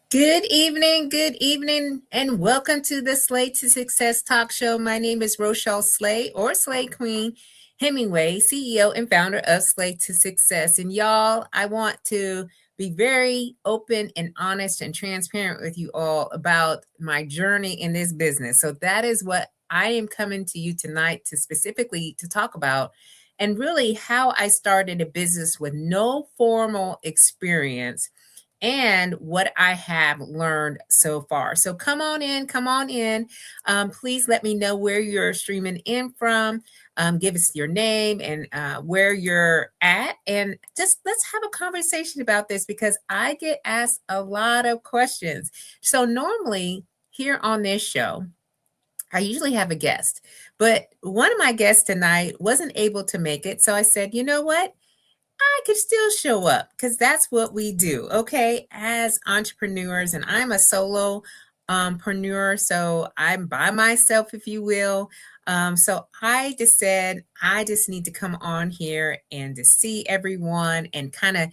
Good evening, and welcome to the Slay to Success talk show. My name is Rochelle Slay, or Slay Queen Hemingway, CEO and founder of Slay to Success. And y'all, I want to be very open and honest and transparent with you all about my journey in this business. So that is what I am coming to you tonight to specifically to talk about, and really how I started a business with no formal experience and what I have learned so far. So come on in, come on in. Please let me know where you're streaming in from. Give us your name and where you're at. And just let's have a conversation about this because I get asked a lot of questions. So normally here on this show, I usually have a guest, but one of my guests tonight wasn't able to make it. So I said, you know what? I could still show up because that's what we do, okay, as entrepreneurs. And I'm a solo preneur, so I'm by myself, if you will. So I just said I just need to come on here and to see everyone and kind of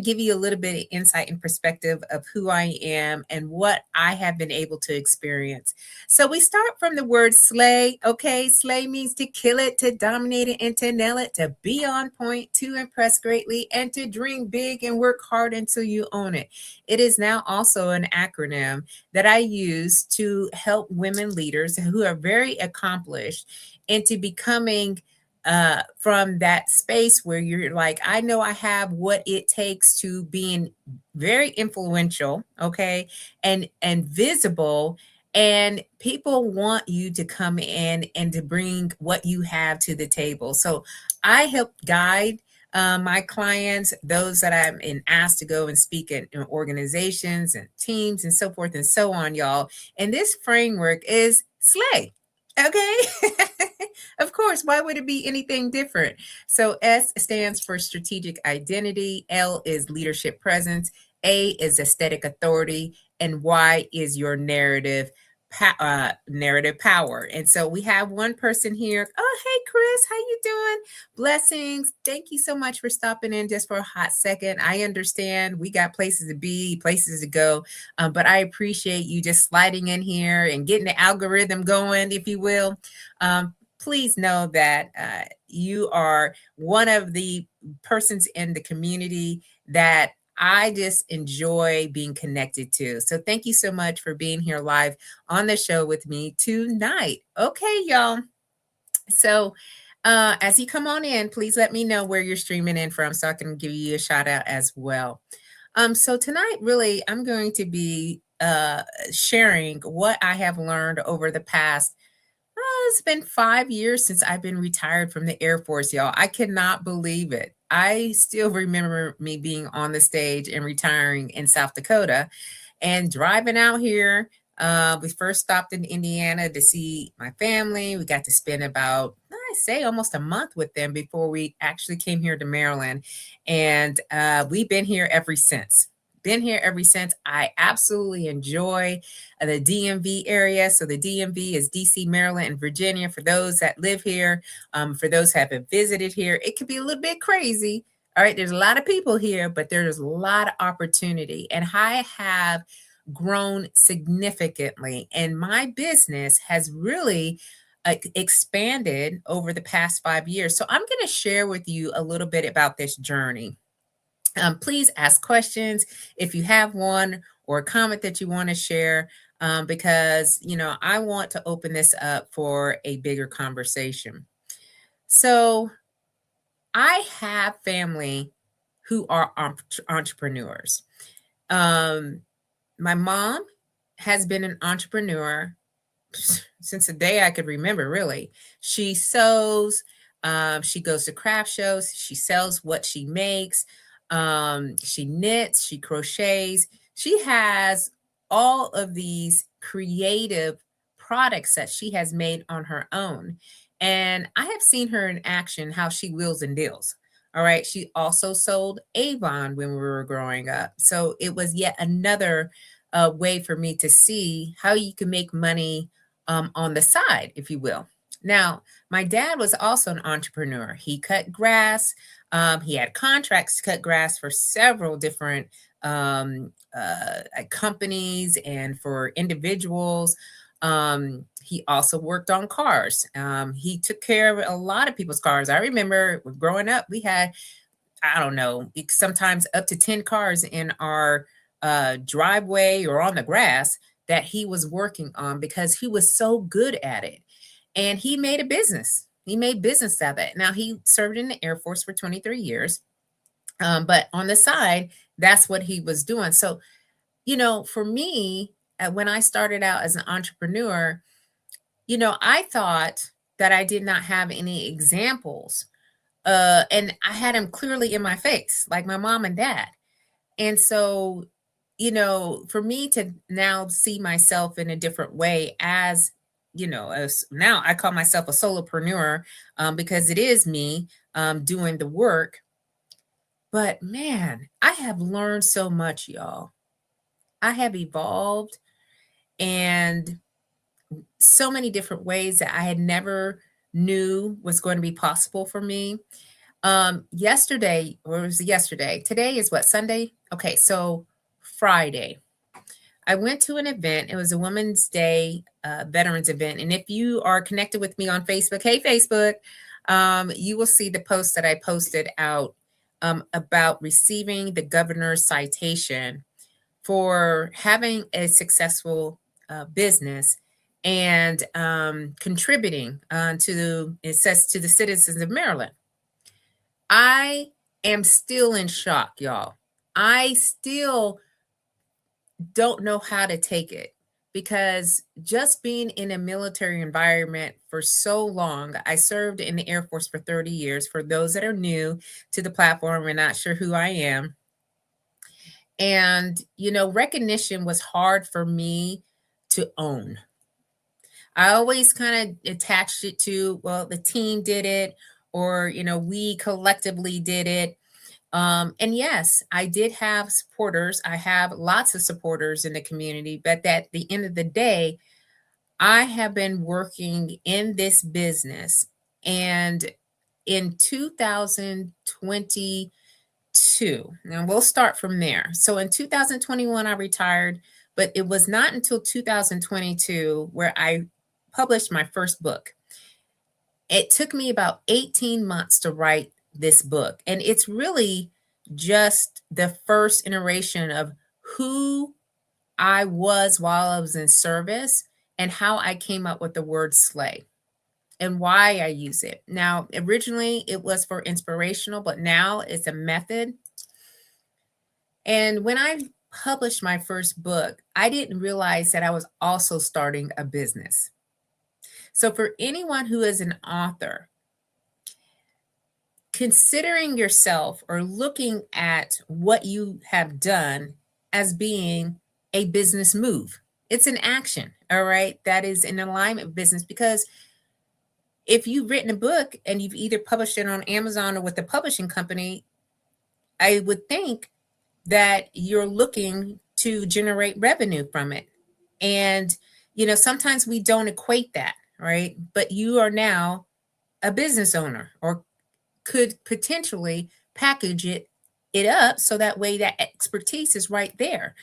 give you a little bit of insight and perspective of who I am and what I have been able to experience. So we start from the word slay. Okay, slay means to kill it, to dominate it, and to nail it, to be on point, to impress greatly, and to dream big and work hard until you own it. It is now also an acronym that I use to help women leaders who are very accomplished into becoming from that space where you're like, I know I have what it takes to being very influential, okay, and visible, and people want you to come in and to bring what you have to the table. So I help guide my clients, those that I'm asked to go and speak in organizations and teams and so forth and so on, y'all. And this framework is SLAY. Okay. Of course, why would it be anything different? So S stands for strategic identity, L is leadership presence, A is aesthetic authority, and Y is your narrative power. And so we have one person here. Oh, hey Chris, how you doing? Blessings. Thank you so much for stopping in just for a hot second. I understand we got places to be, places to go, but I appreciate you just sliding in here and getting the algorithm going, if you will. Please know that you are one of the persons in the community that I just enjoy being connected to. So thank you so much for being here live on the show with me tonight. Okay, y'all. So as you come on in, please let me know where you're streaming in from so I can give you a shout out as well. So tonight, really, I'm going to be sharing what I have learned over the past. It's been 5 years since I've been retired from the Air Force, y'all. I cannot believe it. I still remember me being on the stage and retiring in South Dakota and driving out here. We first stopped in Indiana to see my family. We got to spend about, I say, almost a month with them before we actually came here to Maryland. And we've been here ever since. I absolutely enjoy the DMV area. So the DMV is DC, Maryland, and Virginia. For those that live here, for those who haven't visited here, it could be a little bit crazy. All right, there's a lot of people here, but there's a lot of opportunity. And I have grown significantly, and my business has really expanded over the past 5 years. So I'm going to share with you a little bit about this journey. Please ask questions if you have one or a comment that you want to share, because I want to open this up for a bigger conversation. So I have family who are entrepreneurs. My mom has been an entrepreneur since the day I could remember, really. She sews, she goes to craft shows, she sells what she makes, she knits, she crochets. She has all of these creative products that she has made on her own. And I have seen her in action, how she wheels and deals. All right. She also sold Avon when we were growing up. So it was yet another way for me to see how you can make money on the side, if you will. Now, my dad was also an entrepreneur. He cut grass. He had contracts to cut grass for several different companies and for individuals. He also worked on cars. He took care of a lot of people's cars. I remember growing up, we had, I don't know, sometimes up to 10 cars in our driveway or on the grass that he was working on because he was so good at it. And he made a business. He made business out of it. Now, he served in the Air Force for 23 years. But on the side, that's what he was doing. So, for me, when I started out as an entrepreneur, I thought that I did not have any examples. And I had them clearly in my face, like my mom and dad. And so, for me to now see myself in a different way as, as now I call myself a solopreneur, because it is me doing the work. But man, I have learned so much, y'all. I have evolved and so many different ways that I had never knew was going to be possible for me. Yesterday, or was it yesterday? Today is what, Sunday? Okay, so Friday, I went to an event. It was a Women's Day Veterans event. And if you are connected with me on Facebook, hey, Facebook, you will see the post that I posted out about receiving the governor's citation for having a successful business and contributing it says, to the citizens of Maryland. I am still in shock, y'all. I still don't know how to take it because just being in a military environment for so long, I served in the Air Force for 30 years. For those that are new to the platform and not sure who I am. And, recognition was hard for me to own. I always kind of attached it to, well, the team did it, or, we collectively did it. And yes, I did have supporters. I have lots of supporters in the community, but at the end of the day, I have been working in this business. And in 2022, now we'll start from there. So in 2021, I retired, but it was not until 2022 where I published my first book. It took me about 18 months to write this book. And it's really just the first iteration of who I was while I was in service and how I came up with the word slay and why I use it. Now, originally it was for inspirational, but now it's a method. And when I published my first book, I didn't realize that I was also starting a business. So for anyone who is an author, considering yourself or looking at what you have done as being a business move, it's an action, all right, that is in alignment with business. Because if you've written a book and you've either published it on Amazon or with a publishing company, I would think that you're looking to generate revenue from it. And, sometimes we don't equate that, right? But you are now a business owner or could potentially package it up so that way that expertise is right there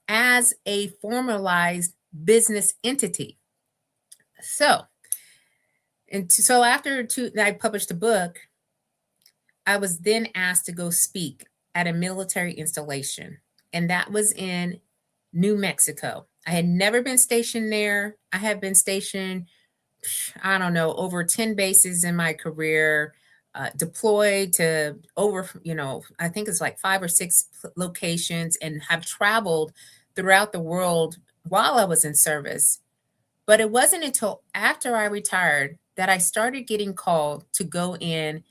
as a formalized business entity. So after I published the book, I was then asked to go speak at a military installation, and that was in New Mexico. I had never been stationed there. I have been stationed, I don't know, over 10 bases in my career, deployed to over, I think it's like 5 or 6 locations, and have traveled throughout the world while I was in service. But it wasn't until after I retired that I started getting called to go in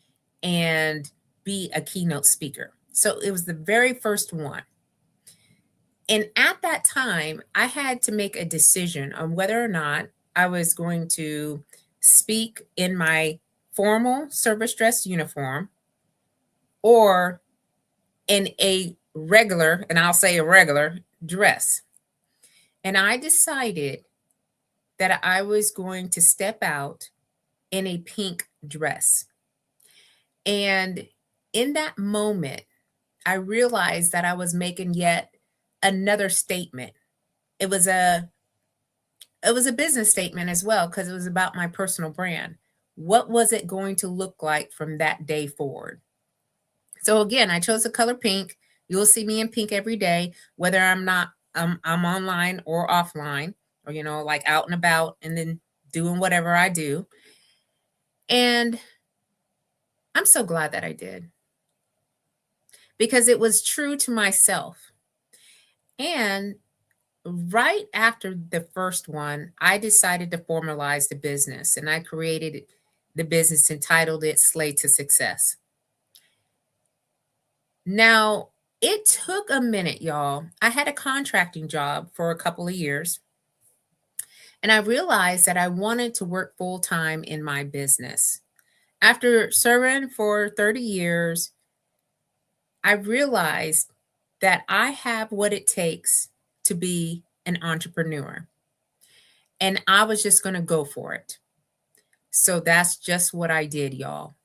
and be a keynote speaker. So it was the very first one. And at that time, I had to make a decision on whether or not I was going to speak in my formal service dress uniform or in a regular, and I'll say a regular dress. And I decided that I was going to step out in a pink dress. And In that moment, I realized that I was making yet another statement. It was a it was a business statement as well because it was about my personal brand. What was it going to look like from that day forward? So again, I chose the color pink. You'll see me in pink every day, whether I'm online or offline, or like out and about and then doing whatever I do. And I'm so glad that I did because it was true to myself. And right after the first one, I decided to formalize the business and I created the business, entitled it Slay to Success. Now, it took a minute, y'all. I had a contracting job for a couple of years, and I realized that I wanted to work full time in my business. After serving for 30 years, I realized that I have what it takes to be an entrepreneur, and I was just going to go for it. So that's just what I did, y'all.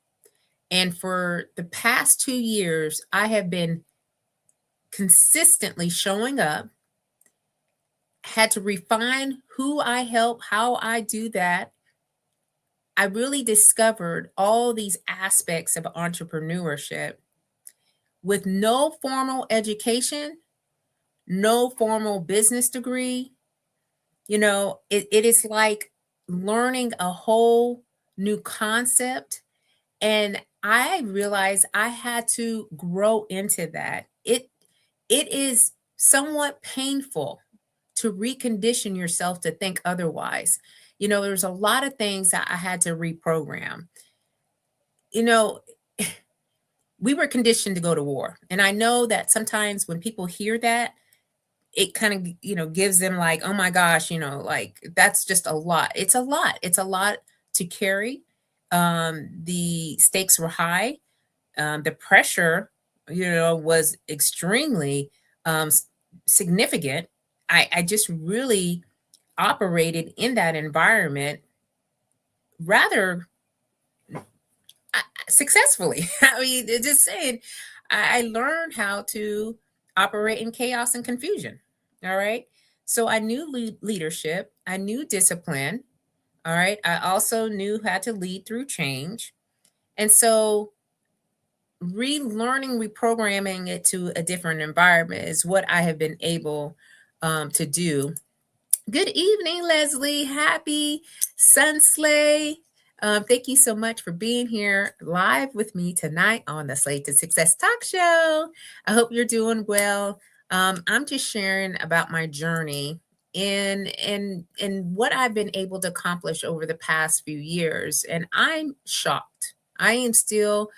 And for the past 2 years, I have been consistently showing up, had to refine who I help, how I do that. I really discovered all these aspects of entrepreneurship with no formal education, no formal business degree. It is like learning a whole new concept. And I realized I had to grow into that. It is somewhat painful to recondition yourself to think otherwise. There's a lot of things that I had to reprogram. You know, we were conditioned to go to war. And I know that sometimes when people hear that, it kind of, gives them like, oh my gosh, like that's just a lot. It's a lot. It's a lot to carry. The stakes were high. The pressure, was extremely significant. I just really operated in that environment rather successfully. I mean, just saying, I learned how to operate in chaos and confusion. All right. So I knew leadership, I knew discipline. All right. I also knew how to lead through change. And so relearning, reprogramming it to a different environment is what I have been able to do. Good evening, Leslie. Happy Sunslay. Thank you so much for being here live with me tonight on the Slay to Success Talk Show. I hope you're doing well. I'm just sharing about my journey and what I've been able to accomplish over the past few years. And I'm shocked. I am still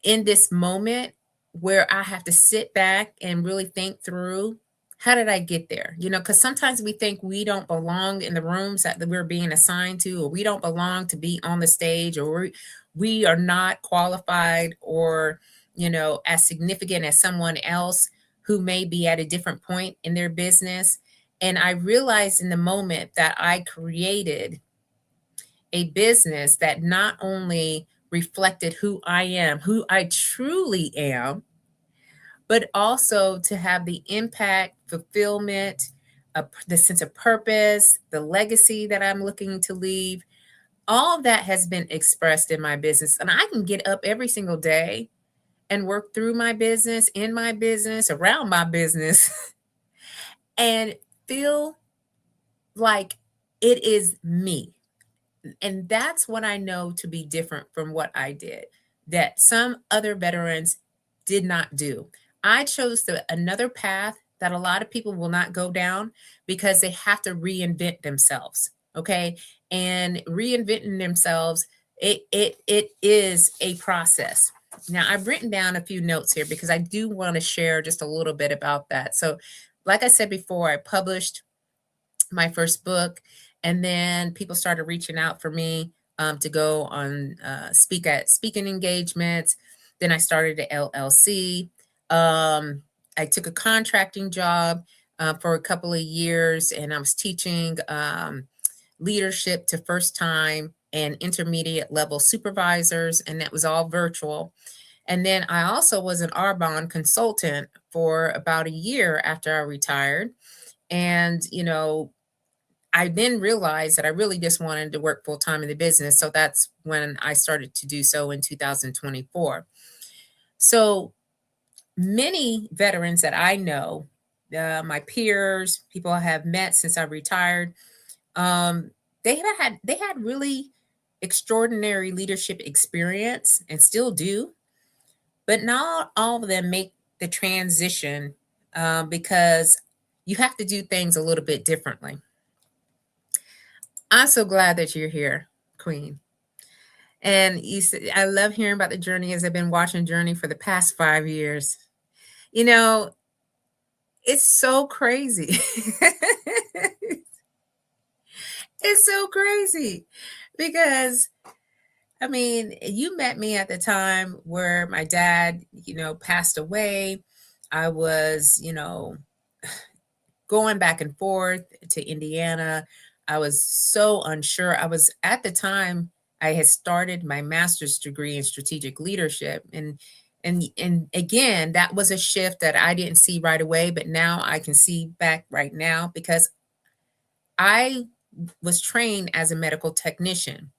in this moment where I have to sit back and really think through, how did I get there? Because sometimes we think we don't belong in the rooms that we're being assigned to, or we don't belong to be on the stage, or we are not qualified or, as significant as someone else who may be at a different point in their business. And I realized in the moment that I created a business that not only reflected who I am, who I truly am, but also to have the impact, fulfillment, the sense of purpose, the legacy that I'm looking to leave. All of that has been expressed in my business. And I can get up every single day and work through my business, in my business, around my business, and feel like it is me. And that's what I know to be different from what I did, that some other veterans did not do. I chose another path that a lot of people will not go down because they have to reinvent themselves. Okay. And reinventing themselves, it is a process. Now, I've written down a few notes here because I do want to share just a little bit about that. So, like I said before, I published my first book, and then people started reaching out for me to go on speak at speaking engagements. Then I started an LLC. I took a contracting job for a couple of years, and I was teaching leadership to first time and intermediate level supervisors, and that was all virtual. And then I also was an Arbonne consultant for about a year after I retired. And, I then realized that I really just wanted to work full time in the business. So that's when I started to do so in 2024. So many veterans that I know, my peers, people I have met since I retired, um, they had really extraordinary leadership experience and still do, but not all of them make the transition because you have to do things a little bit differently. I'm so glad that you're here, Queen. And I love hearing about the journey as I've been watching Journey for the past 5 years. You know, it's so crazy. It's so crazy because I mean, you met me at the time where my dad, passed away. I was, going back and forth to Indiana. I was so unsure. I was at the time I had started my master's degree in strategic leadership, and again, that was a shift that I didn't see right away, but now I can see back right now because I was trained as a medical technician.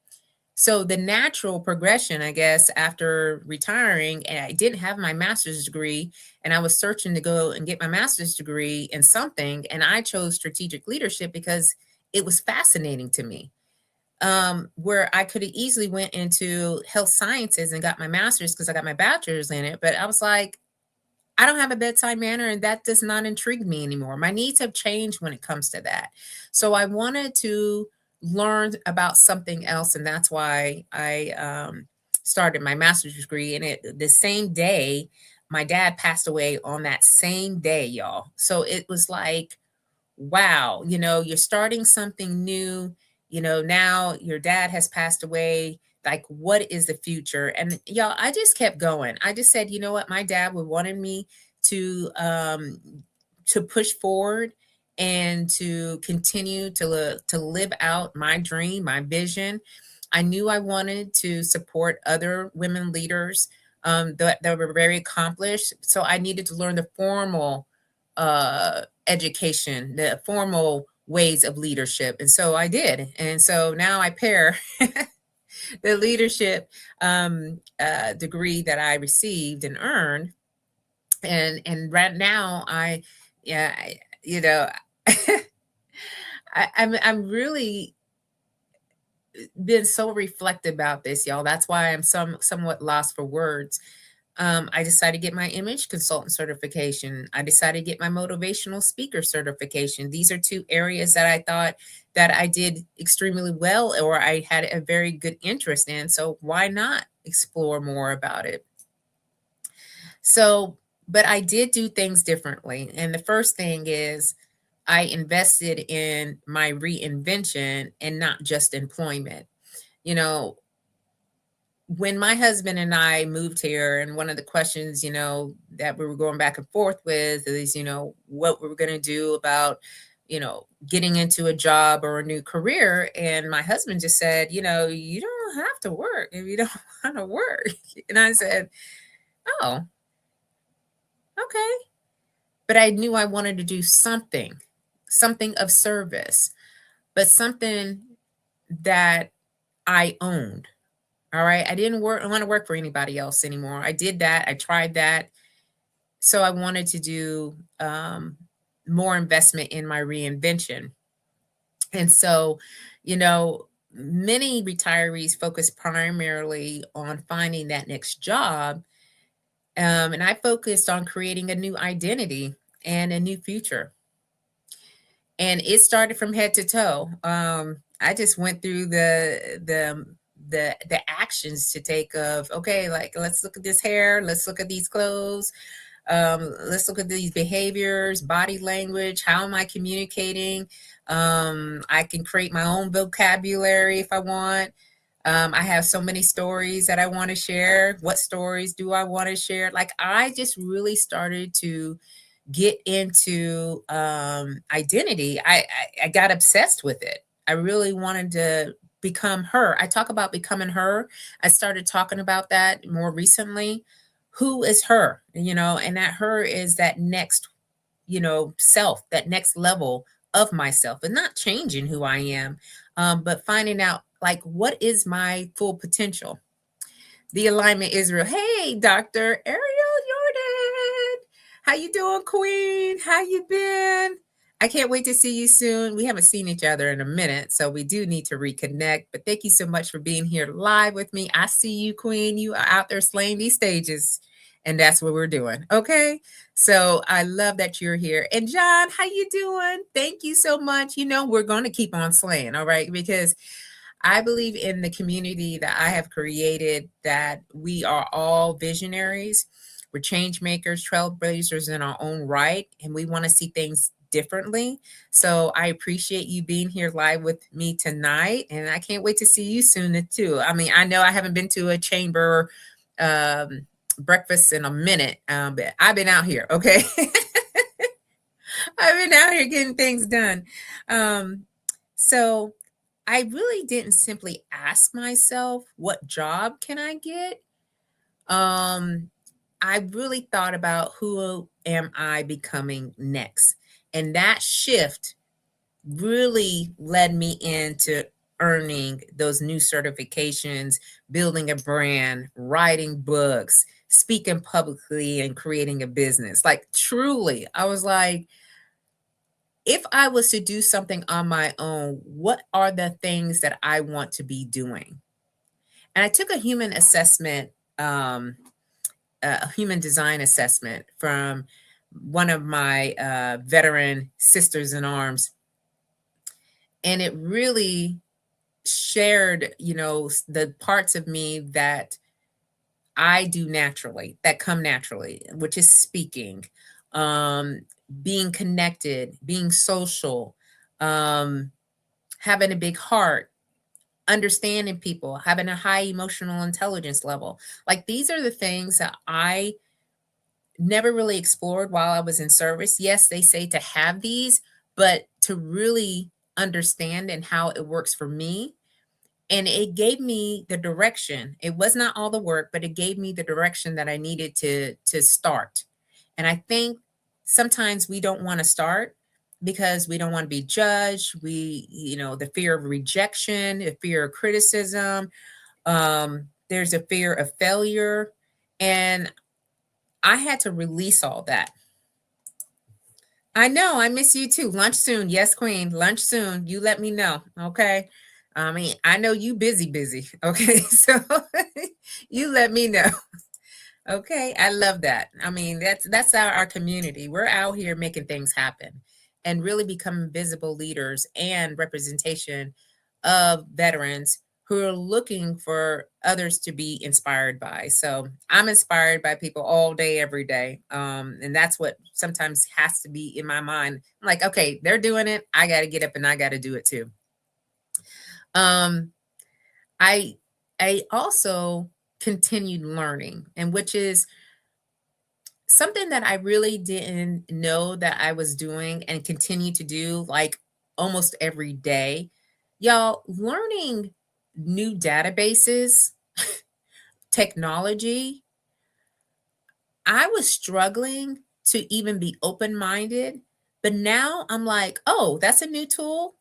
So the natural progression, I guess, after retiring, and I didn't have my master's degree, and I was searching to go and get my master's degree in something, and I chose strategic leadership because it was fascinating to me. Where I could have easily went into health sciences and got my master's because I got my bachelor's in it, but I was like, I don't have a bedside manner, and that does not intrigue me anymore. My needs have changed when it comes to that. So I wanted to learn about something else, and that's why I started my master's degree. And the same day, my dad passed away on that same day, y'all. So it was like, wow, you're starting something new. Now your dad has passed away. Like, what is the future? And y'all, I just kept going. I just said, you know what, my dad would wanted me to push forward and to continue to live out my dream, my vision. I knew I wanted to support other women leaders that were very accomplished. So I needed to learn the formal education, the formal ways of leadership. And so I did. And so now I pair the leadership degree that I received and earned. And right now yeah, you know, I'm really been so reflective about this, y'all. That's why I'm somewhat lost for words. I decided to get my image consultant certification. I decided to get my motivational speaker certification. These are two areas that I thought that I did extremely well, or I had a very good interest in. So why not explore more about it? So, but I did do things differently. And the first thing is I invested in my reinvention and not just employment. You know, when my husband and I moved here, and one of the questions, that we were going back and forth with is, what we were going to do about, getting into a job or a new career. And my husband just said, you don't have to work if you don't want to work. And I said, oh, okay. But I knew I wanted to do something of service, but something that I owned. All right. I didn't want to work for anybody else anymore. I did that. I tried that. So I wanted to do more investment in my reinvention. And so, many retirees focus primarily on finding that next job. And I focused on creating a new identity and a new future. And it started from head to toe. I just went through the actions to take of, okay, like, let's look at this hair, let's look at these clothes, let's look at these behaviors, body language, how am I communicating? I can create my own vocabulary if I want. I have so many stories that I want to share. What stories do I want to share? Like, I just really started to get into identity. I got obsessed with it. I really wanted to become her. I talk about becoming her. I started talking about that more recently. who is her, and that her is that next, self, that next level of myself, and not changing who I am, but finding out like what is my full potential. The alignment is real. Hey, Dr. Ariel Jordan. How you doing, Queen? How you been? I can't wait to see you soon. We haven't seen each other in a minute, so we do need to reconnect. But thank you so much for being here live with me. I see you, Queen. You are out there slaying these stages, and that's what we're doing. Okay. So I love that you're here. And John, how you doing? Thank you so much. We're going to keep on slaying, all right? Because I believe in the community that I have created, that we are all visionaries. We're change makers, trailblazers in our own right, and we want to see things differently. So I appreciate you being here live with me tonight, and I can't wait to see you soon too. I mean, I know I haven't been to a chamber breakfast in a minute, but I've been out here, okay? I've been out here getting things done. So I really didn't simply ask myself, what job can I get? I really thought about who am I becoming next? And that shift really led me into earning those new certifications, building a brand, writing books, speaking publicly, and creating a business. Like, truly, I was like, if I was to do something on my own, what are the things that I want to be doing? And I took a human assessment, a human design assessment from one of my veteran sisters in arms. And it really shared, the parts of me that I do naturally, that come naturally, which is speaking, being connected, being social, having a big heart, understanding people, having a high emotional intelligence level. Like, these are the things that I never really explored while I was in service. Yes, they say to have these, but to really understand and how it works for me. And it gave me the direction. It was not all the work, but it gave me the direction that I needed to start. And I think sometimes we don't want to start because we don't want to be judged. The fear of rejection, the fear of criticism. There's a fear of failure. And I had to release all that. I know, I miss you too. Lunch soon. Yes, Queen. Lunch soon. You let me know. Okay. I mean, I know you busy. Okay. So you let me know. Okay. I love that. I mean, that's our community. We're out here making things happen and really becoming visible leaders and representation of veterans who are looking for others to be inspired by. So I'm inspired by people all day, every day. And that's what sometimes has to be in my mind. I'm like, okay, they're doing it. I got to get up and I got to do it too. I also continued learning, and which is something that I really didn't know that I was doing and continue to do like almost every day. Y'all, learning new databases, technology. I was struggling to even be open-minded, but now I'm like, oh, that's a new tool.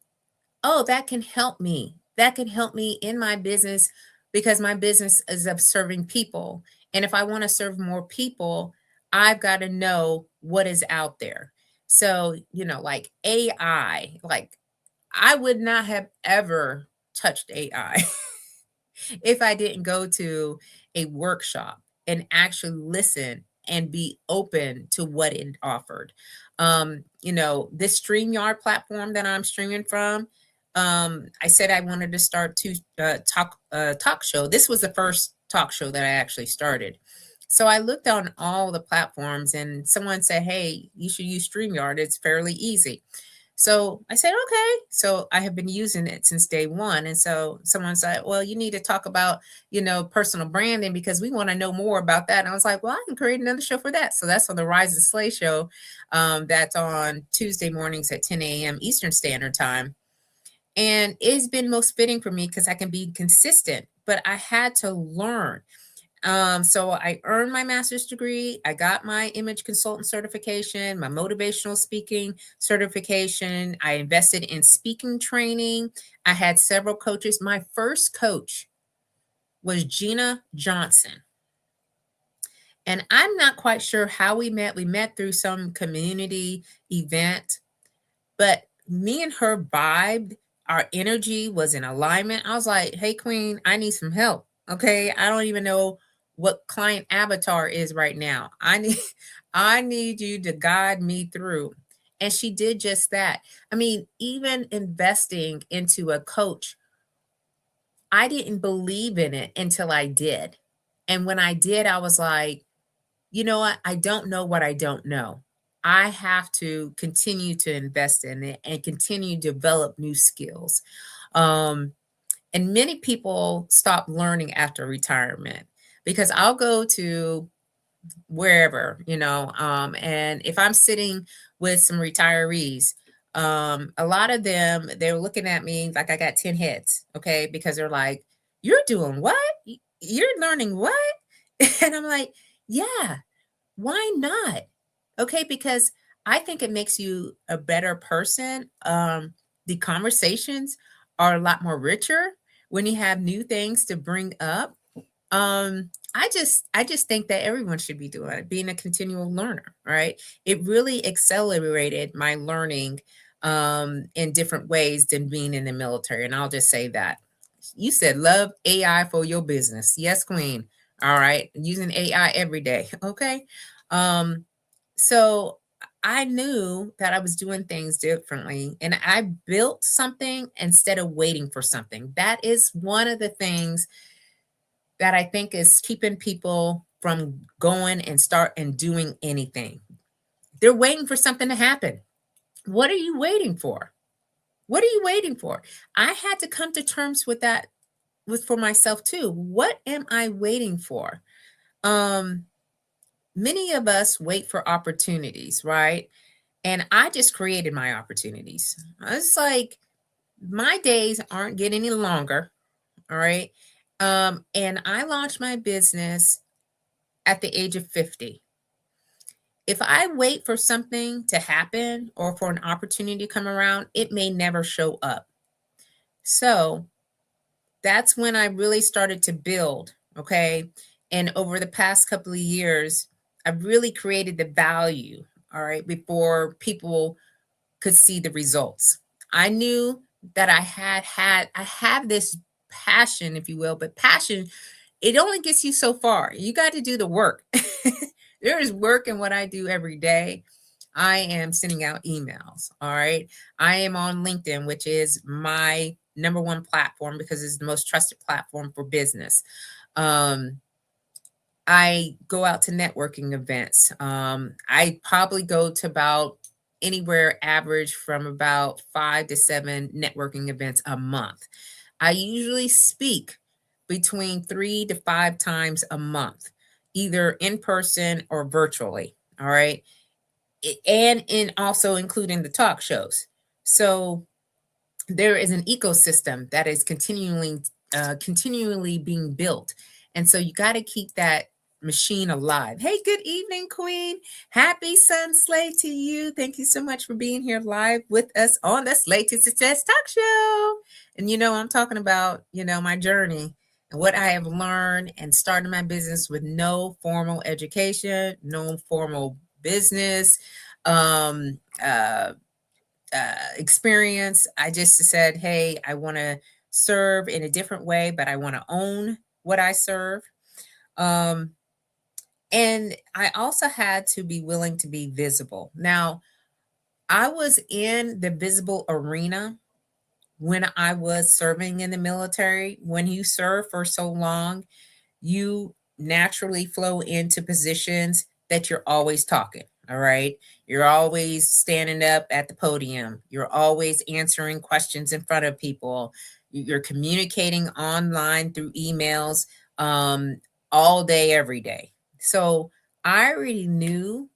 Oh, that can help me. That can help me in my business because my business is of serving people. And if I want to serve more people, I've got to know what is out there. So, like AI, like I would not have ever touched AI if I didn't go to a workshop and actually listen and be open to what it offered. This StreamYard platform that I'm streaming from, I said I wanted to start to talk show. This was the first talk show that I actually started. So I looked on all the platforms and someone said, hey, you should use StreamYard. It's fairly easy. So I said, okay. So I have been using it since day one. And so someone said, well, you need to talk about, personal branding because we want to know more about that. And I was like, well, I can create another show for that. So that's on the Rise and Slay show. That's on Tuesday mornings at 10 a.m. Eastern Standard Time. And it's been most fitting for me because I can be consistent, but I had to learn. So I earned my master's degree. I got my image consultant certification, my motivational speaking certification. I invested in speaking training. I had several coaches. My first coach was Gina Johnson. And I'm not quite sure how we met. We met through some community event, but me and her vibed. Our energy was in alignment. I was like, hey, Queen, I need some help. Okay. I don't even know what client avatar is right now. I need you to guide me through. And she did just that. I mean, even investing into a coach, I didn't believe in it until I did. And when I did, I was like, you know what? I don't know what I don't know. I have to continue to invest in it and continue to develop new skills. Um, and many people stop learning after retirement because I'll go to wherever, and if I'm sitting with some retirees, a lot of them, they're looking at me like I got 10 heads, okay? Because they're like, you're doing what? You're learning what? And I'm like, yeah, why not? Okay, because I think it makes you a better person. The conversations are a lot more richer when you have new things to bring up. I just think that everyone should be doing it, being a continual learner, right? It really accelerated my learning in different ways than being in the military. And I'll just say that. You said love AI for your business. Yes, Queen. All right. Using AI every day. Okay. Um, so I knew that I was doing things differently and I built something instead of waiting for something. That is one of the things that I think is keeping people from going and start and doing anything. They're waiting for something to happen. What are you waiting for? What are you waiting for? I had to come to terms with that with for myself too. What am I waiting for? Um Many of us wait for opportunities, right? And I just created my opportunities. It's like my days aren't getting any longer, all right? And I launched my business at the age of 50. If I wait for something to happen or for an opportunity to come around, it may never show up. So that's when I really started to build. Okay. And over the past couple of years, I've really created the value. All right. Before people could see the results, I knew that I have this passion, if you will, but passion, it only gets you so far. You got to do the work. There is work in what I do every day. I am sending out emails. All right. I am on LinkedIn, which is my number one platform because it's the most trusted platform for business. I go out to networking events. I probably go to about anywhere average from about 5 to 7 networking events a month. I usually speak between 3 to 5 times a month, either in person or virtually. All right. And in also including the talk shows. So there is an ecosystem that is continually being built. And so you got to keep that machine alive. Hey, good evening, Queen. Happy Sun Slay to you. Thank you so much for being here live with us on the Slay to Success Talk Show. And I'm talking about, my journey and what I have learned and starting my business with no formal education, no formal business. Um, uh, Experience. I just said, hey, I want to serve in a different way, but I want to own what I serve. Um, and I also had to be willing to be visible. Now, I was in the visible arena when I was serving in the military. When you serve for so long, you naturally flow into positions that you're always talking. All right. You're always standing up at the podium. You're always answering questions in front of people. You're communicating online through emails all day, every day. So I already knew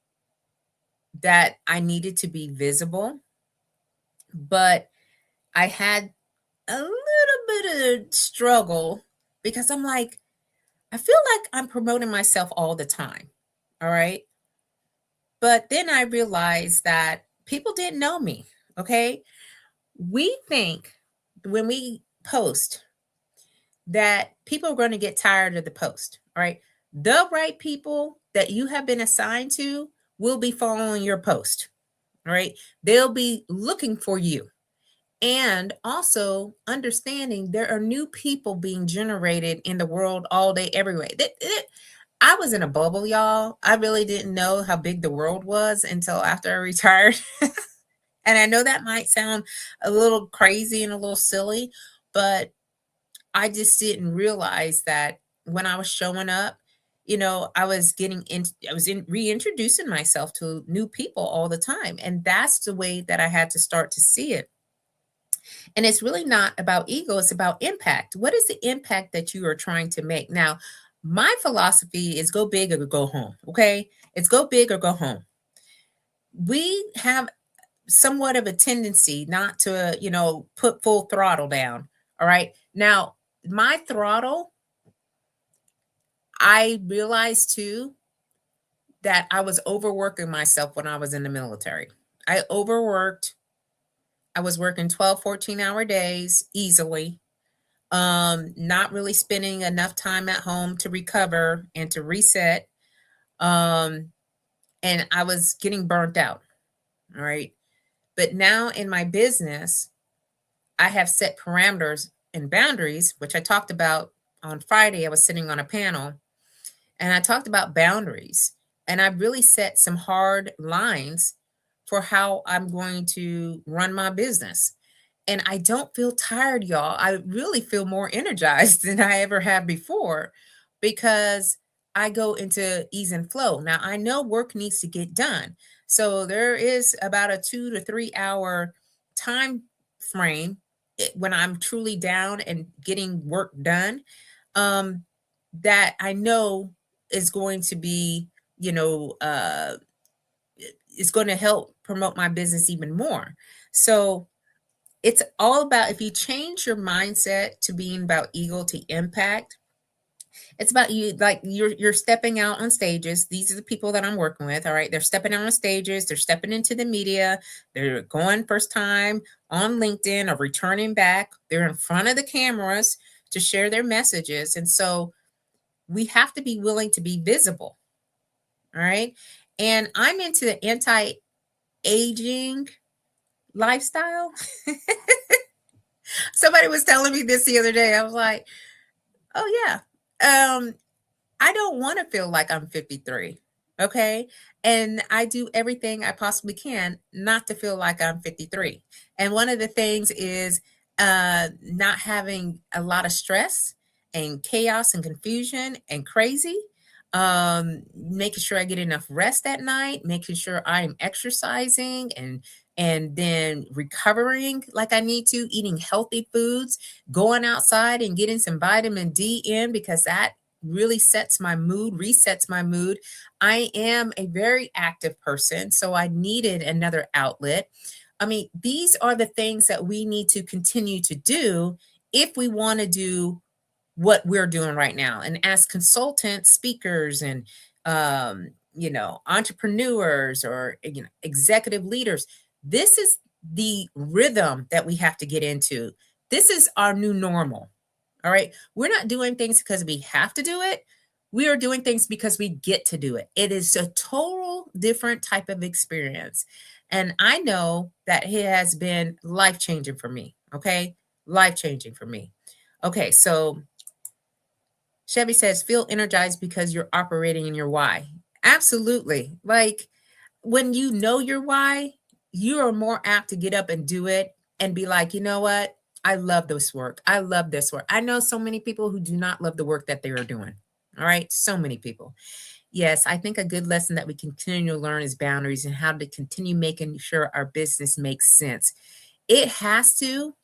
that I needed to be visible, but I had a little bit of struggle because I'm like, I feel like I'm promoting myself all the time. All right. But then I realized that people didn't know me. Okay. We think when we post that people are going to get tired of the post. All right. The right people that you have been assigned to will be following your post. All right. They'll be looking for you. And also understanding there are new people being generated in the world all day, every way. I was in a bubble, y'all. I really didn't know how big the world was until after I retired. And I know that might sound a little crazy and a little silly, but I just didn't realize that when I was showing up, I was reintroducing myself to new people all the time. And that's the way that I had to start to see it. And it's really not about ego, it's about impact. What is the impact that you are trying to make? Now, my philosophy is go big or go home. Okay. It's go big or go home. We have somewhat of a tendency not to, put full throttle down. All right. Now, my throttle, I realized too that I was overworking myself when I was in the military. I overworked. I was working 12, 14-hour days easily, not really spending enough time at home to recover and to reset. Um, and I was getting burnt out. All right. But now in my business, I have set parameters and boundaries, which I talked about on Friday. I was sitting on a panel and I talked about boundaries. And I really set some hard lines for how I'm going to run my business. And I don't feel tired, y'all. I really feel more energized than I ever have before because I go into ease and flow. Now, I know work needs to get done. So there is about a 2 to 3 hour time frame when I'm truly down and getting work done, um, that I know is going to be, you know, uh, is going to help promote my business even more. So, it's all about if you change your mindset to being about ego to impact, it's about you like you're stepping out on stages. These are the people that I'm working with. All right. They're stepping out on stages, they're stepping into the media, they're going first time on LinkedIn or returning back. They're in front of the cameras to share their messages. And so we have to be willing to be visible. All right. And I'm into the anti-aging lifestyle. Somebody was telling me this the other day. I was like, oh yeah. I don't want to feel like I'm 53. Okay. And I do everything I possibly can not to feel like I'm 53. And one of the things is not having a lot of stress and chaos and confusion and crazy. Making sure I get enough rest at night, making sure I'm exercising and then recovering like I need to, eating healthy foods, going outside and getting some vitamin D in because that really sets my mood, resets my mood. I am a very active person, so I needed another outlet. I mean, these are the things that we need to continue to do if we want to do what we're doing right now. And as consultants, speakers, and entrepreneurs or executive leaders, this is the rhythm that we have to get into. This is our new normal. All right. We're not doing things because we have to do it. We are doing things because we get to do it. It is a total different type of experience. And I know that it has been life changing for me. Okay. Life changing for me. Okay. So Chevy says, feel energized because you're operating in your why. Absolutely. Like when you know your why, you are more apt to get up and do it and be like, you know what? I love this work. I love this work. I know so many people who do not love the work that they are doing. All right. So many people. Yes, I think a good lesson that we continue to learn is boundaries and how to continue making sure our business makes sense. It has to.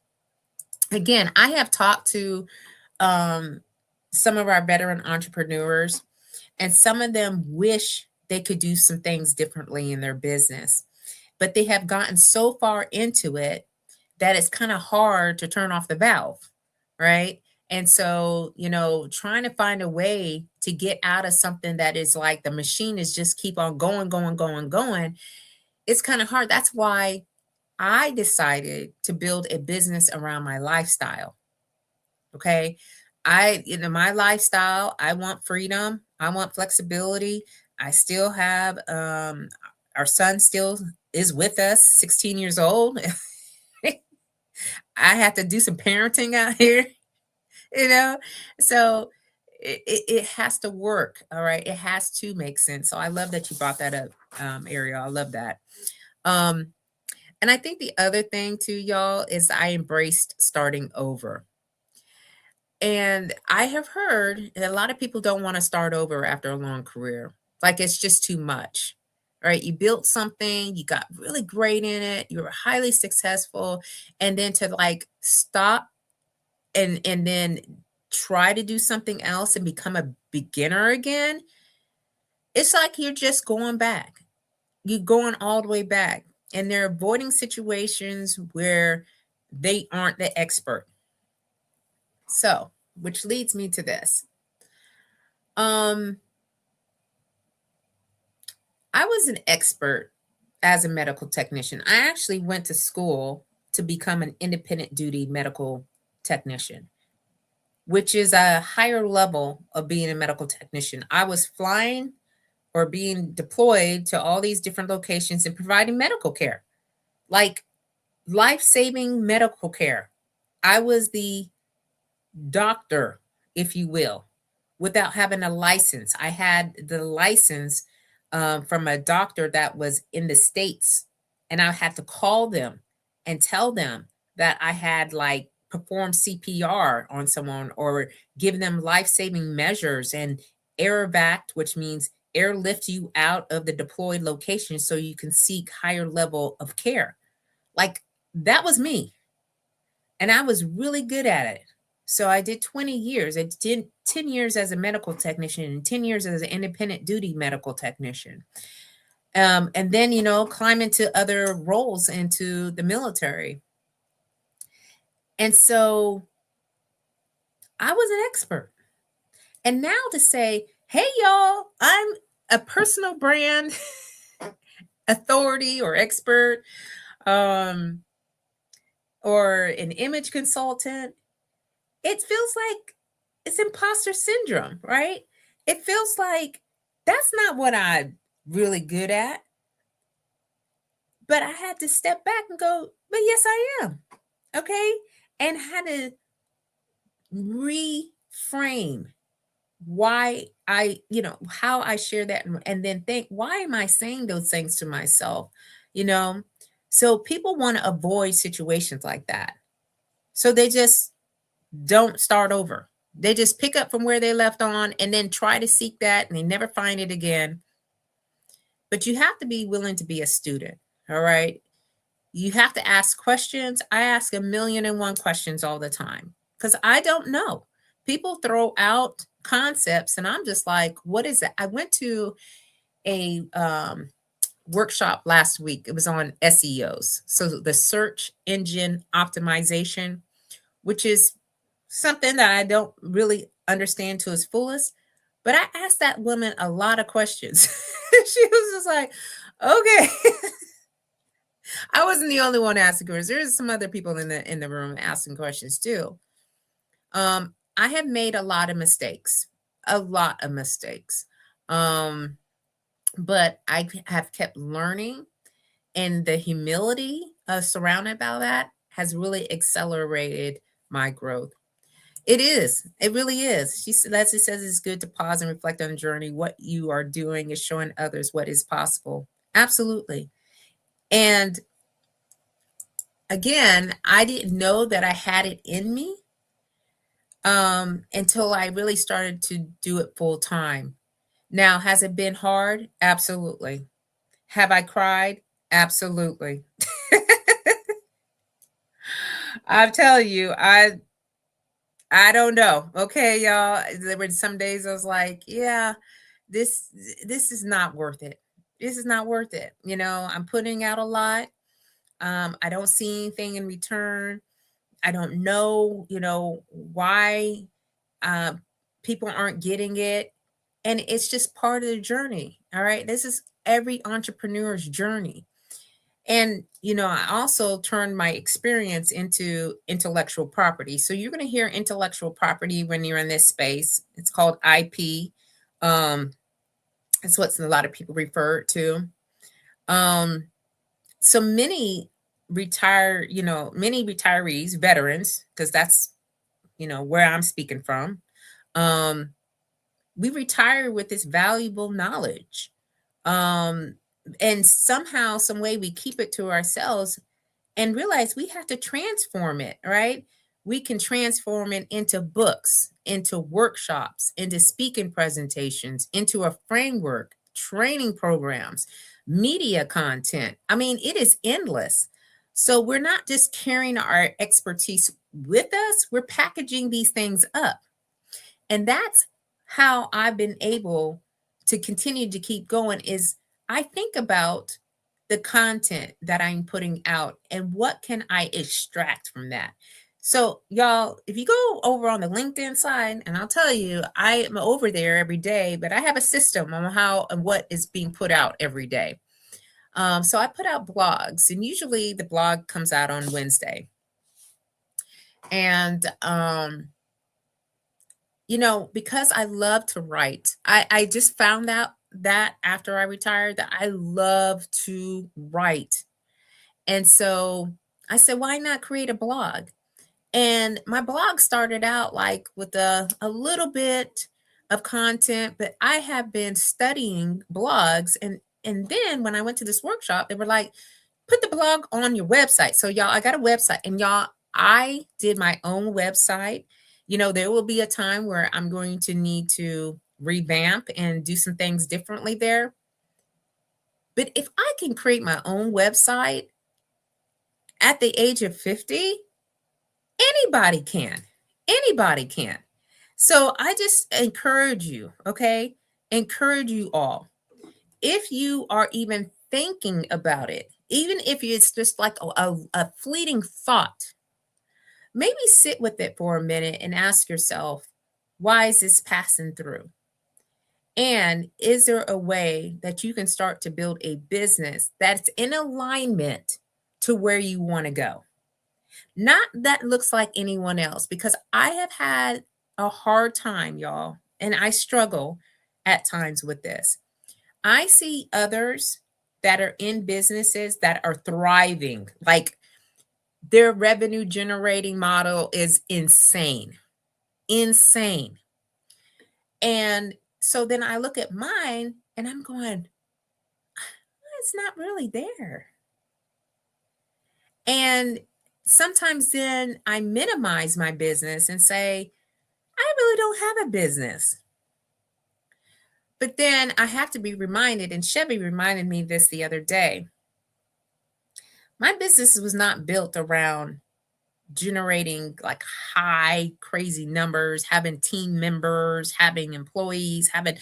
Again, I have talked to um, some of our veteran entrepreneurs, and some of them wish they could do some things differently in their business, but they have gotten so far into it that it's kind of hard to turn off the valve, right? And so, trying to find a way to get out of something that is like the machine is just keep on going, going, going, going, it's kind of hard. That's why I decided to build a business around my lifestyle. Okay. My lifestyle, I want freedom. I want flexibility. I still have, our son still is with us, 16 years old. I have to do some parenting out here, you know? So it has to work. All right. It has to make sense. So I love that you brought that up, Ariel. I love that. Um, and I think the other thing too, y'all, is I embraced starting over. And I have heard that a lot of people don't want to start over after a long career. Like it's just too much. Right? You built something, you got really great in it, you were highly successful, and then to like stop and then try to do something else and become a beginner again, it's like you're just going back. You're going all the way back. And they're avoiding situations where they aren't the expert. So, which leads me to this. I was an expert as a medical technician. I actually went to school to become an independent duty medical technician, which is a higher level of being a medical technician. I was flying or being deployed to all these different locations and providing medical care, like life-saving medical care. I was the doctor, if you will, without having a license. I had the license from a doctor that was in the States, and I had to call them and tell them that I had like performed CPR on someone or give them life-saving measures and air evac, which means airlift you out of the deployed location so you can seek higher level of care. Like that was me. And I was really good at it. So I did 20 years. I did 10 years as a medical technician and 10 years as an independent duty medical technician. And then, climb into other roles into the military. And so I was an expert. And now to say, hey, y'all, I'm a personal brand authority or expert, or an image consultant, it feels like it's imposter syndrome, right? It feels like that's not what I'm really good at. But I had to step back and go, but yes, I am. Okay. And had to reframe why how I share that and then think, why am I saying those things to myself? So people want to avoid situations like that. So they just don't start over. They just pick up from where they left on and then try to seek that and they never find it again. But you have to be willing to be a student. All right. You have to ask questions. I ask 1,000,001 questions all the time because I don't know. People throw out concepts and I'm just like, what is it? I went to a workshop last week. It was on SEOs. So the search engine optimization, which is something that I don't really understand to its fullest. But I asked that woman a lot of questions. She was just like, okay. I wasn't the only one asking questions. There's some other people in the room asking questions too. I have made a lot of mistakes, but I have kept learning, and the humility surrounded by that has really accelerated my growth. It is. It really is. Leslie says it's good to pause and reflect on the journey. What you are doing is showing others what is possible. Absolutely. And again, I didn't know that I had it in me until I really started to do it full time. Now, has it been hard? Absolutely. Have I cried? Absolutely. I'm telling you, I don't know. Okay, y'all. There were some days I was like, yeah, this is not worth it. This is not worth it. I'm putting out a lot. I don't see anything in return. I don't know, why uh, people aren't getting it. And it's just part of the journey. All right. This is every entrepreneur's journey. And, I also turned my experience into intellectual property. So you're going to hear intellectual property when you're in this space. It's called IP. Um, it's what a lot of people refer to. So many retirees, veterans, because that's, where I'm speaking from. Um, we retire with this valuable knowledge. Um, and somehow, some way we keep it to ourselves and realize we have to transform it, right? We can transform it into books, into workshops, into speaking presentations, into a framework, training programs, media content. I mean, it is endless. So we're not just carrying our expertise with us, we're packaging these things up. And that's how I've been able to continue to keep going is I think about the content that I'm putting out and what can I extract from that. So y'all, if you go over on the LinkedIn side, and I'll tell you, I am over there every day, but I have a system on how and what is being put out every day. So I put out blogs, and usually the blog comes out on Wednesday. And because I love to write, I just found out that after I retired that I love to write. And so I said, why not create a blog? And my blog started out like with a little bit of content, but I have been studying blogs. And then when I went to this workshop, they were like, put the blog on your website. So y'all, I got a website, and y'all, I did my own website. There will be a time where I'm going to need to revamp and do some things differently there. But if I can create my own website at the age of 50, anybody can. Anybody can. So I just encourage you, okay? Encourage you all. If you are even thinking about it, even if it's just like a fleeting thought, maybe sit with it for a minute and ask yourself, why is this passing through? And is there a way that you can start to build a business that's in alignment to where you want to go? Not that looks like anyone else, because I have had a hard time, y'all, and I struggle at times with this. I see others that are in businesses that are thriving, like their revenue generating model is insane, insane. And so then I look at mine and I'm going, it's not really there. And sometimes then I minimize my business and say, I really don't have a business. But then I have to be reminded, and Chevy reminded me this the other day. My business was not built around generating like high crazy numbers, having team members, having employees, having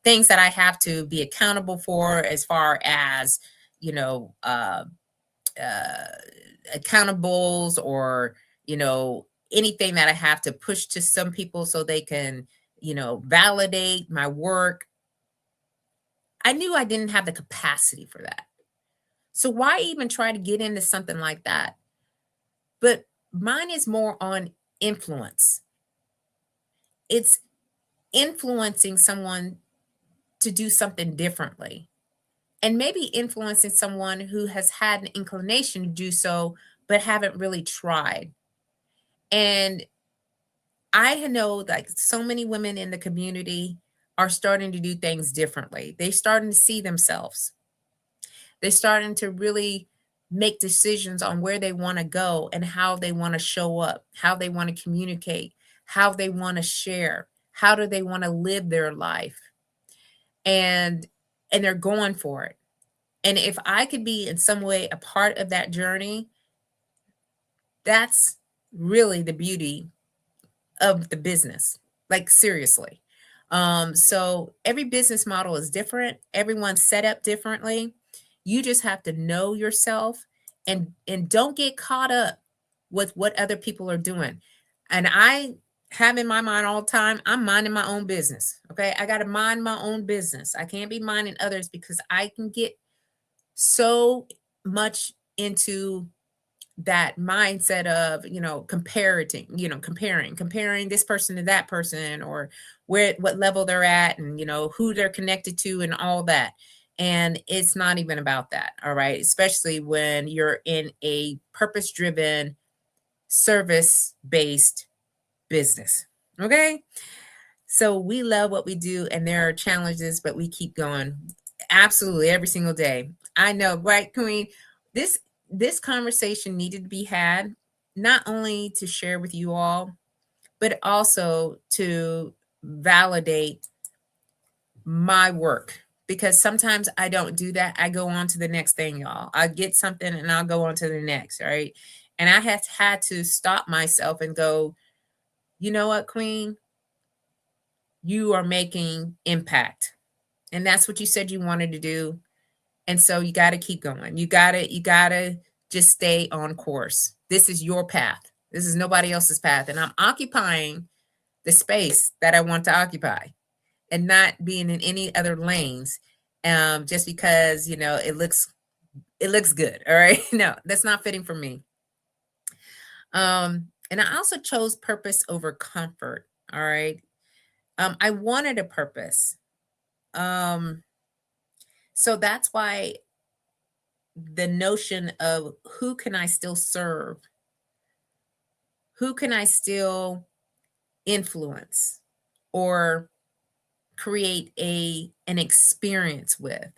things that I have to be accountable for as far as you know uh, uh, accountables, or anything that I have to push to some people so they can validate my work. I knew I didn't have the capacity for that. So why even try to get into something like that? But mine is more on influence. It's influencing someone to do something differently, and maybe influencing someone who has had an inclination to do so but haven't really tried. And I know like so many women in the community are starting to do things differently. They're starting to see themselves. They're starting to really make decisions on where they want to go and how they want to show up, how they want to communicate, how they want to share, how do they want to live their life. And they're going for it. And if I could be in some way a part of that journey, that's really the beauty of the business. Like seriously. So every business model is different. Everyone's set up differently. You just have to know yourself and don't get caught up with what other people are doing. And I have in my mind all the time, I'm minding my own business. Okay. I got to mind my own business. I can't be minding others because I can get so much into that mindset of, comparing this person to that person, or what level they're at, and who they're connected to and all that. And it's not even about that. All right. Especially when you're in a purpose driven, service based business. Okay. So we love what we do, and there are challenges, but we keep going. Absolutely, every single day. I know, right, Queen? This conversation needed to be had, not only to share with you all, but also to validate my work. Because sometimes I don't do that. I go on to the next thing, y'all. I get something and I'll go on to the next, right? And I have had to stop myself and go, you know what, Queen? You are making impact. And that's what you said you wanted to do. And so you got to keep going. You got to just stay on course. This is your path. This is nobody else's path. And I'm occupying the space that I want to occupy, and not being in any other lanes, just because, it looks good. All right. No, that's not fitting for me. And I also chose purpose over comfort. All right. I wanted a purpose. So that's why the notion of who can I still serve? Who can I still influence or create an experience with?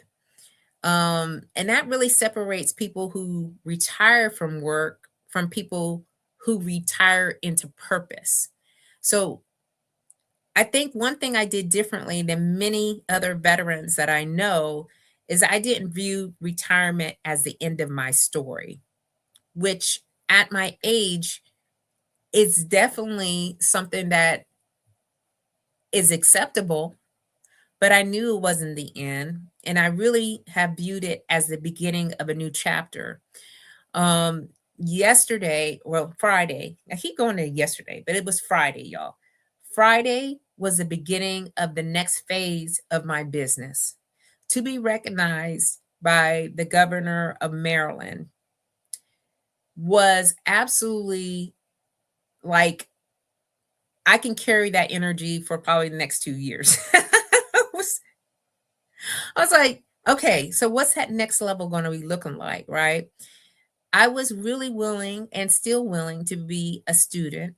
And that really separates people who retire from work from people who retire into purpose. So I think one thing I did differently than many other veterans that I know is I didn't view retirement as the end of my story, which at my age is definitely something that is acceptable, but I knew it wasn't the end. And I really have viewed it as the beginning of a new chapter. Yesterday, well, Friday, I keep going to yesterday, but it was Friday, y'all. Friday was the beginning of the next phase of my business, to be recognized by the governor of Maryland. Was absolutely like, I can carry that energy for probably the next 2 years. I was like, okay, so what's that next level going to be looking like, right? I was really willing and still willing to be a student,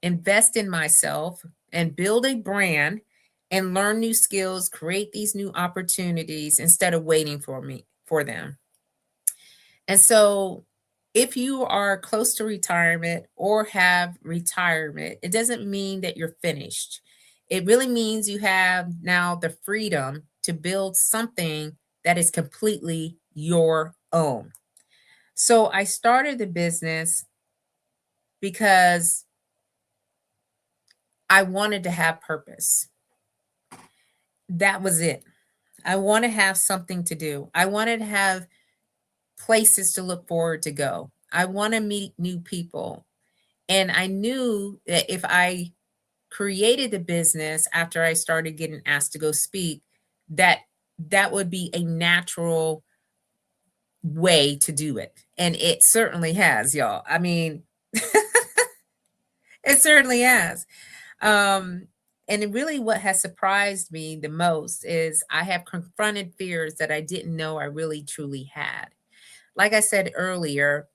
invest in myself, and build a brand and learn new skills, create these new opportunities instead of waiting for them. And so if you are close to retirement or have retirement, it doesn't mean that you're finished. It really means you have now the freedom to build something that is completely your own. So I started the business because I wanted to have purpose. That was it. I want to have something to do. I wanted to have places to look forward to go. I want to meet new people. And I knew that if I created the business after I started getting asked to go speak, that would be a natural way to do it. And it certainly has, y'all. I mean, it certainly has. And really what has surprised me the most is I have confronted fears that I didn't know I really truly had. Like I said earlier,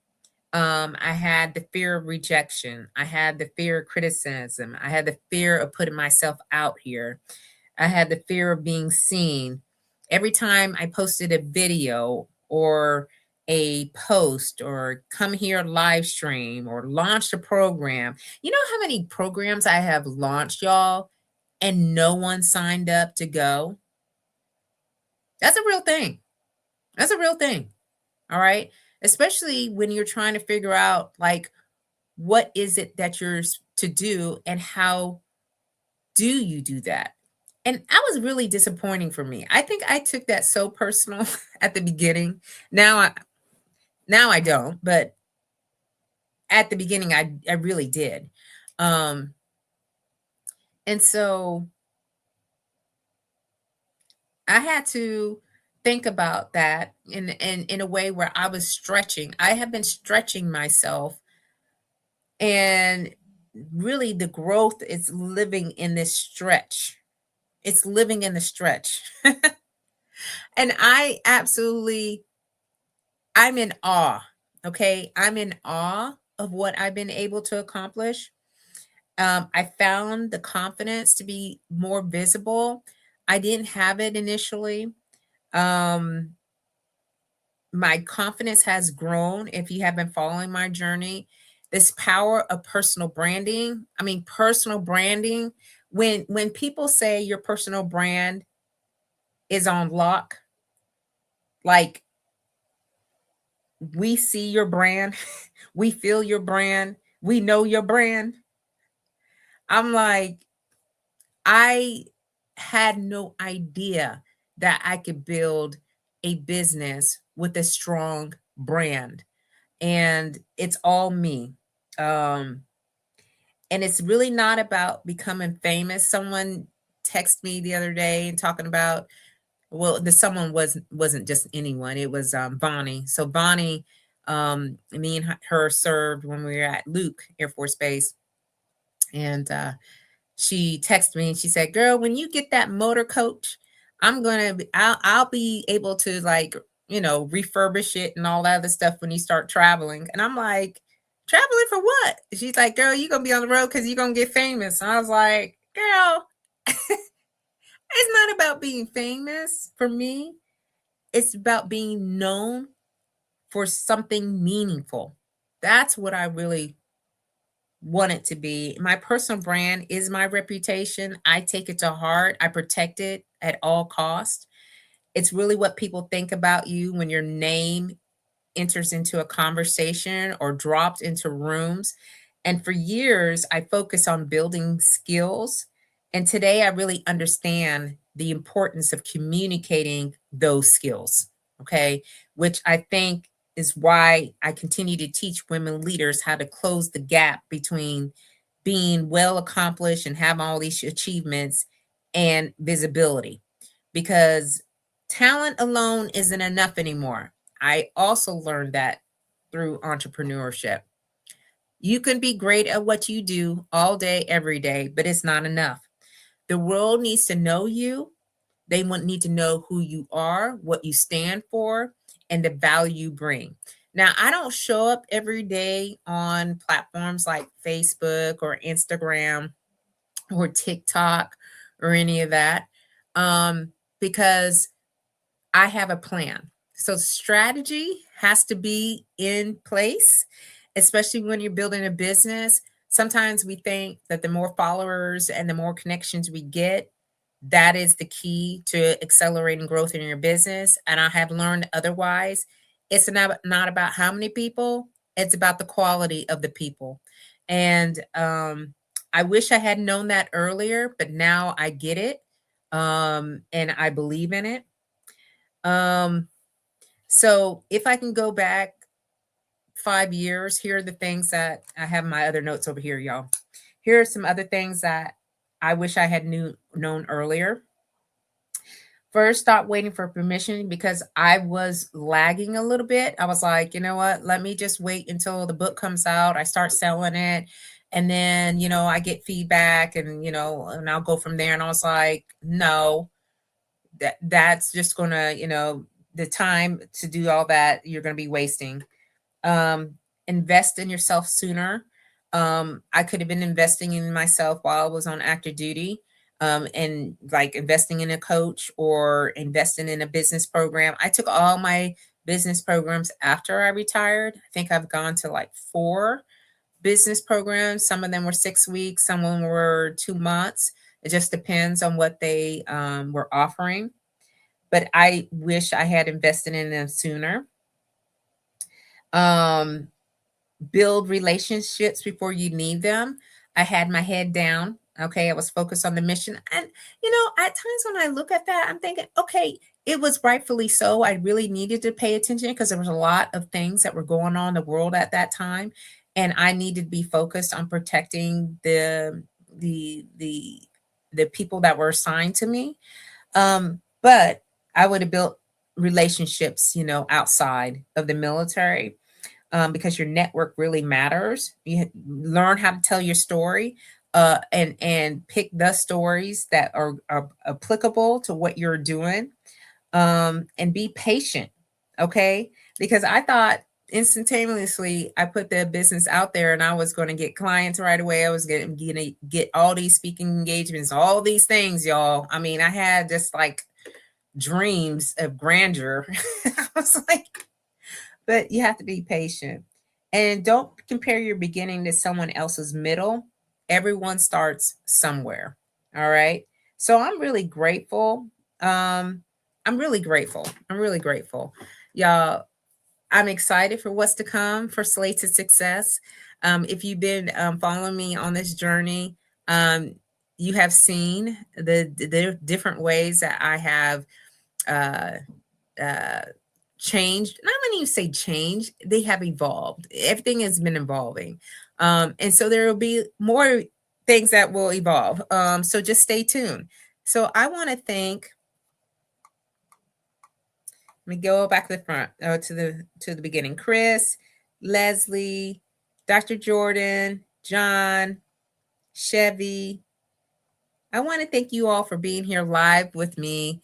I had the fear of rejection. I had the fear of criticism. I had the fear of putting myself out here. I had the fear of being seen. Every time I posted a video or a post or come here live stream or launched a program, you know how many programs I have launched, y'all, and no one signed up to go? That's a real thing. That's a real thing. All right. Especially when you're trying to figure out, like, what is it that you're to do and how do you do that? And that was really disappointing for me. I think I took that so personal at the beginning. Now Now I don't, but at the beginning I really did. Um, and so I had to think about that in a way where I was stretching. I have been stretching myself, and really the growth is living in this stretch. It's living in the stretch. And I'm in awe. Okay. I'm in awe of what I've been able to accomplish. I found the confidence to be more visible. I didn't have it initially. Um, my confidence has grown. If you have been following my journey, this power of personal branding. I mean, personal branding. When people say your personal brand is on lock, like we see your brand, we feel your brand, we know your brand. I'm like, I had no idea that I could build a business with a strong brand, and it's all me. Um, and it's really not about becoming famous. Someone texted me the other day and talking about, well, the someone wasn't just anyone. It was Bonnie. So Bonnie, me and her served when we were at Luke Air Force Base, and she texted me and she said, "Girl, when you get that motor coach, I'll be able to, like, refurbish it and all that other stuff when you start traveling." And I'm like, "Traveling for what?" She's like, "Girl, you're gonna be on the road because you're gonna get famous." And I was like, "Girl, it's not about being famous for me. It's about being known for something meaningful." That's what I really want it to be. My personal brand is my reputation. I take it to heart. I protect it at all costs. It's really what people think about you when your name enters into a conversation or dropped into rooms. And for years, I focused on building skills. And today, I really understand the importance of communicating those skills. Okay. Which I think is why I continue to teach women leaders how to close the gap between being well accomplished and having all these achievements and visibility, because talent alone isn't enough anymore. I also learned that through entrepreneurship. You can be great at what you do all day, every day, but it's not enough. The world needs to know you. They need to know who you are, what you stand for, and the value you bring. Now, I don't show up every day on platforms like Facebook or Instagram or TikTok or any of that, because I have a plan. So strategy has to be in place, especially when you're building a business. Sometimes we think that the more followers and the more connections we get, that is the key to accelerating growth in your business. And I have learned otherwise. It's not about how many people, it's about the quality of the people. And I wish I had known that earlier, but now I get it. And I believe in it. Um, so if I can go back 5 years, here are the things that I have my other notes over here, y'all. Here are some other things that I wish I had known earlier. First, stop waiting for permission, because I was lagging a little bit. I was like, you know what? Let me just wait until the book comes out. I start selling it. And then, I get feedback and I'll go from there. And I was like, no, that's just gonna, the time to do all that you're gonna be wasting. um Invest in yourself sooner. I could have been investing in myself while I was on active duty, and like investing in a coach or investing in a business program. I took all my business programs after I retired. I think I've gone to like 4 business programs. Some of them were 6 weeks, some of them were 2 months. It just depends on what they were offering, but I wish I had invested in them sooner. Um, Build relationships before you need them. I had my head down Okay, I was focused on the mission. And, at times when I look at that, I'm thinking, okay, it was rightfully so. I really needed to pay attention because there was a lot of things that were going on in the world at that time. And I needed to be focused on protecting the the people that were assigned to me. But I would have built relationships, outside of the military, because your network really matters. You learn how to tell your story, and pick the stories that are applicable to what you're doing, and be patient. Okay, because I thought instantaneously I put the business out there and I was going to get clients right away. I was going to get all these speaking engagements, all these things, y'all. I mean, I had just like dreams of grandeur. I was like, but you have to be patient. And don't compare your beginning to someone else's middle. Everyone starts somewhere. All right. So I'm really grateful. I'm really grateful. I'm really grateful. Y'all, I'm excited for what's to come for Slay to Success. If you've been following me on this journey, you have seen the different ways that I have uh, uh, changed. Not when you say change, they have evolved. Everything has been evolving. And so there will be more things that will evolve. So just stay tuned. So I want to thank, let me go back to the front, to the beginning. Chris, Leslie, Dr. Jordan, John, Chevy. I want to thank you all for being here live with me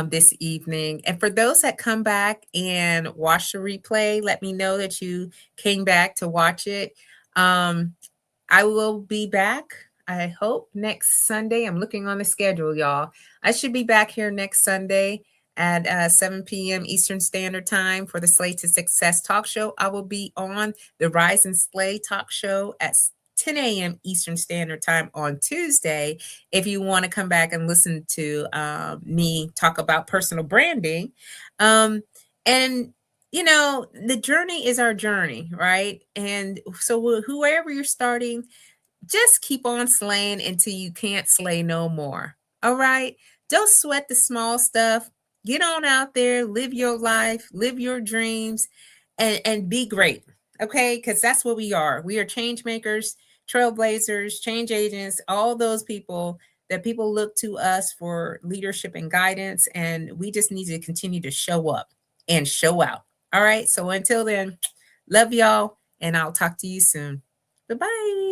this evening. And for those that come back and watch the replay, let me know that you came back to watch it. I will be back, I hope, next Sunday. I'm looking on the schedule, y'all. I should be back here next Sunday at 7 p.m. Eastern Standard Time for the Slay to Success talk show. I will be on the Rise and Slay talk show at 10 a.m. Eastern Standard Time on Tuesday. If you want to come back and listen to me talk about personal branding. And the journey is our journey, right? And so whoever you're starting, just keep on slaying until you can't slay no more. All right. Don't sweat the small stuff. Get on out there, live your life, live your dreams, and be great. Okay. Because that's what we are. We are change makers, trailblazers, change agents, all those people that people look to us for leadership and guidance. And we just need to continue to show up and show out. All right. So until then, love y'all, and I'll talk to you soon. Bye bye.